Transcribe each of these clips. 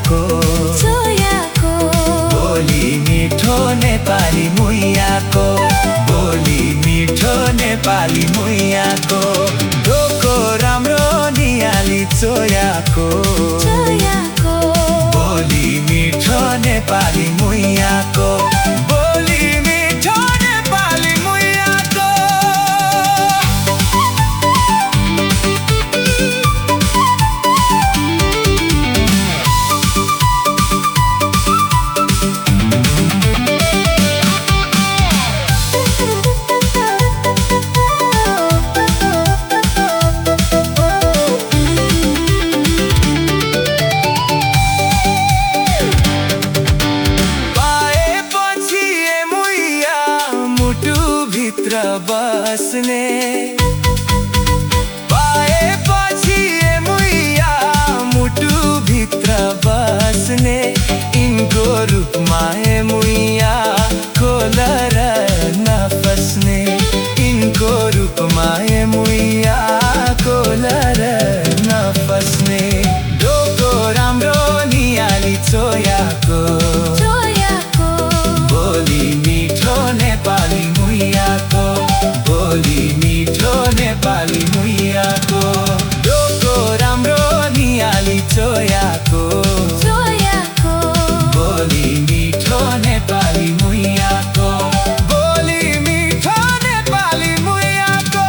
चोयाको बोली मिठो नेपाली मुइयाको बोली मिठो नेपाली मुइयाको ढोको राम्रो नियाली चोयाको बोली मिठो नेपाली मुइयाको बोली मिठो नेपाली मुइयाको भित्र बस्ने पाएपछि मुइया मुटु भित्र बस्ने इनको रूपमा मुइया खोलेर नफस्ने इनको रूपमा मुइया खोलेर नफस्ने ढोको राम्रो नियाली चोयाको बोली मिठो नेपाली मुइयाको बोली मिठो नेपाली मुइयाको ढोको राम्रो नियाली चोयाको बोली मिठो नेपाली मुइयाको बोली मिठो नेपाली मुइयाको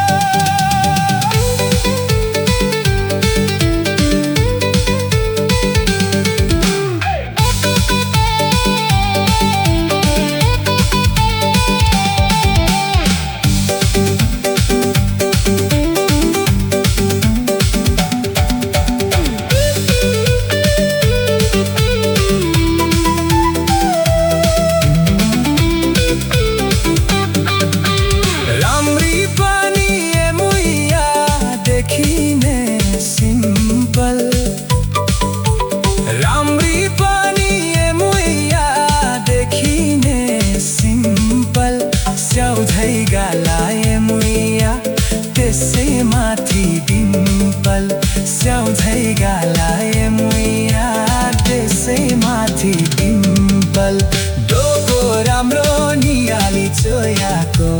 राम्री पनि मुइया देखिने सिम्पल स्याउझै गालाए मुइया त्यसै माथि डिम्पल स्याउझै गालाए मुइया त्यसै माथि डिम्पल ढोको राम्रो नियाली चोयाको